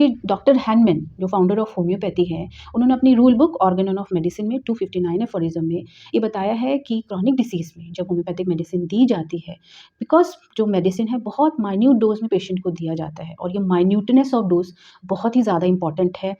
कि doctor Hahnemann जो founder of homeopathy है, उन्होंने अपनी rule book Organon of medicine में 259 एफोरिज्म में ये बताया है कि क्रॉनिक डिसीज़ में जब होम्योपैथिक मेडिसिन दी जाती है, बिकॉज़ जो मेडिसिन है बहुत माइन्यूट डोज़ में पेशेंट को दिया जाता है और ये माइन्यूटनेस ऑफ डोज़ बहुत ही ज़्यादा इम्पोर्टेंट है।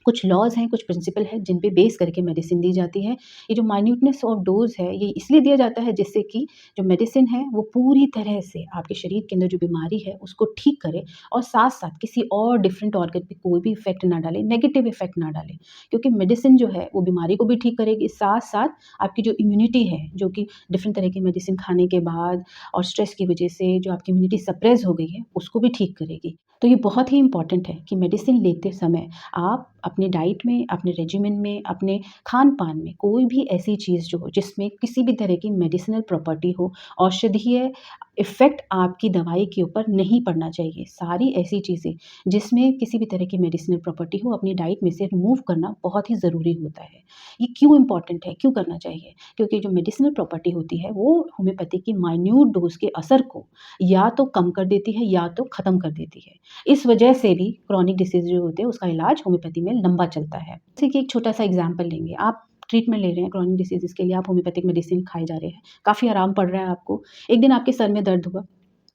कुछ लॉज़ हैं, कुछ प्रिंसिपल हैं जिन पे बेस करके मेडिसिन दी जाती है। ये जो माइन्यूटनेस ऑफ डोज़ है, ये इसलिए दिया जाता है जिससे कि जो मेडिसिन है वो पूरी तरह से आपके शरीर के अंदर जो बीमारी है उसको ठीक करे और साथ-साथ किसी और डिफरेंट ऑर्गन पे कोई भी इफ़ेक्ट ना डाले, नेगेटिव इफ़ेक्ट ना डाले। क्योंकि मेडिसिन जो है वो बीमारी को भी ठीक करेगी, साथ-साथ आपकी जो इम्यूनिटी है, जो कि डिफरेंट तरह की मेडिसिन खाने के बाद और स्ट्रेस की वज़ह से जो आपकी इम्यूनिटी सप्रेस हो गई है, उसको भी ठीक करेगी। तो ये बहुत ही इम्पोर्टेंट है कि मेडिसिन लेते समय आप अपने डाइट में, अपने रेजिमेन में, अपने खान-पान में कोई भी ऐसी चीज़ जो हो जिसमें किसी भी तरह की मेडिसिनल प्रॉपर्टी हो, औषधीय इफ़ेक्ट आपकी दवाई के ऊपर नहीं पड़ना चाहिए। सारी ऐसी चीज़ें जिसमें किसी भी तरह की मेडिसिनल प्रॉपर्टी हो अपनी डाइट में से रिमूव करना बहुत ही ज़रूरी होता है। ये क्यों इम्पोर्टेंट है, क्यों करना चाहिए? क्योंकि जो मेडिसिनल प्रॉपर्टी होती है वो होम्योपैथी की माइन्यूट डोज़ के असर को या तो कम कर देती है या तो ख़त्म कर देती है। इस वजह से भी क्रॉनिक डिसीज़ जो होते हैं उसका इलाज होम्योपैथी में लंबा चलता है। जैसे कि एक छोटा-सा एग्ज़ाम्पल लेंगे, आप ट्रीटमेंट ले रहे हैं क्रॉनिक डिसीज़ेज़ के लिए, आप होम्योपैथिक मेडिसिन खाए जा रहे हैं, काफ़ी आराम पड़ रहा है आपको। एक दिन आपके सर में दर्द हुआ,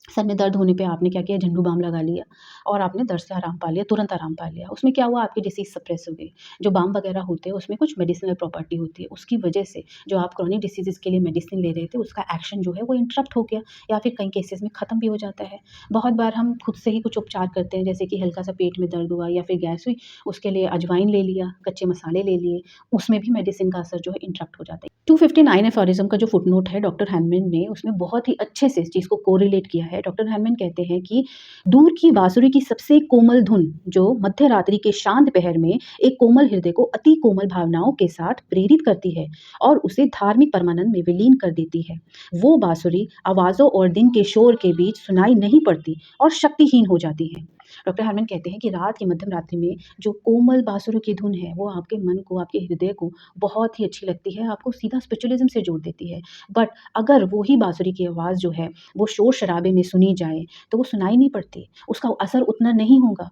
सर में दर्द होने पे आपने क्या किया, झंडू बाम लगा लिया और आपने दर्द से आराम पा लिया, तुरंत आराम पा लिया। उसमें क्या हुआ, आपकी डिसीज़ सप्रेस हो गई। जो बाम वगैरह होते हैं उसमें कुछ मेडिसिनल प्रॉपर्टी होती है, उसकी वजह से जो आप क्रॉनिक डिसीज़ेज़ के लिए मेडिसिन ले रहे थे उसका एक्शन जो है वो इंटरप्ट हो गया या फिर कई केसेज़ में ख़त्म भी हो जाता है। बहुत बार हम खुद से ही कुछ उपचार करते हैं, जैसे कि हल्का-सा पेट में दर्द हुआ या फिर गैस हुई, उसके लिए अजवाइन ले लिया, कच्चे मसाले ले लिए, उसमें भी मेडिसिन का असर जो है इंटरप्ट हो जाता है। 259 एफोरिज़्म का जो फुटनोट है डॉक्टर हैनमैन ने उसमें बहुत ही अच्छे से इस चीज़ को कोरिलेट किया है। डॉक्टर हैनमैन कहते हैं कि दूर की बाँसुरी की सबसे कोमल धुन जो मध्य रात्रि के शांत पहर में एक कोमल हृदय को अति कोमल भावनाओं के साथ प्रेरित करती है और उसे धार्मिक परमानंद में विलीन कर देती है। वो बाँसुरी आवाज़ों और दिन के शोर के बीच सुनाई नहीं पड़ती और शक्तिहीन हो जाती है। डॉक्टर हैनमैन कहते हैं कि रात की मध्यम रात्रि में जो कोमल बाँसुरी की धुन है, वो आपके मन को, आपके हृदय को बहुत ही अच्छी लगती है, आपको सीधा स्पिरिचुअलिज़्म से जोड़ देती है। बट अगर वो ही बाँसुरी की आवाज़ जो है, वो शोर-शराबे में सुनी जाए, तो वो सुनाई नहीं पड़ती, उसका असर उतना नहीं होगा,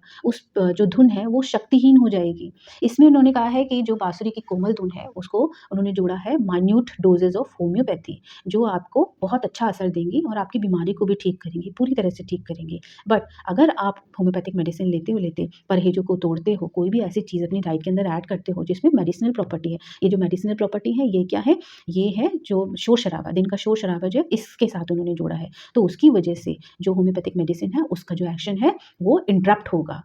जो धुन है वो शक्तिहीन हो जाएगी। इसमें उन्होंने कहा है कि जो बाँसुरी की कोमल धुन है, उसको उन्होंने जोड़ा है माइन्यूट डोज़ेज़ ऑफ होम्योपैथी, जो आपको बहुत अच्छा असर देंगी और आपकी बीमारी को भी ठीक करेंगी, पूरी तरह से ठीक करेंगी। बट अगर आप होम्योपैथिक मेडिसिन लेते परहेज़ों को तोड़ते हो, कोई भी ऐसी चीज़ अपनी डाइट के अंदर ऐड करते हो जिसमें मेडिसिनल प्रॉपर्टी है, ये जो मेडिसिनल प्रॉपर्टी है ये क्या है? ये है जो शोर-शराबा, दिन का शोर-शराबा जो है इसके साथ उन्होंने जोड़ा है। तो उसकी वजह से जो होम्योपैथिक मेडिसिन है उसका जो एक्शन है वो इंटरप्ट होगा।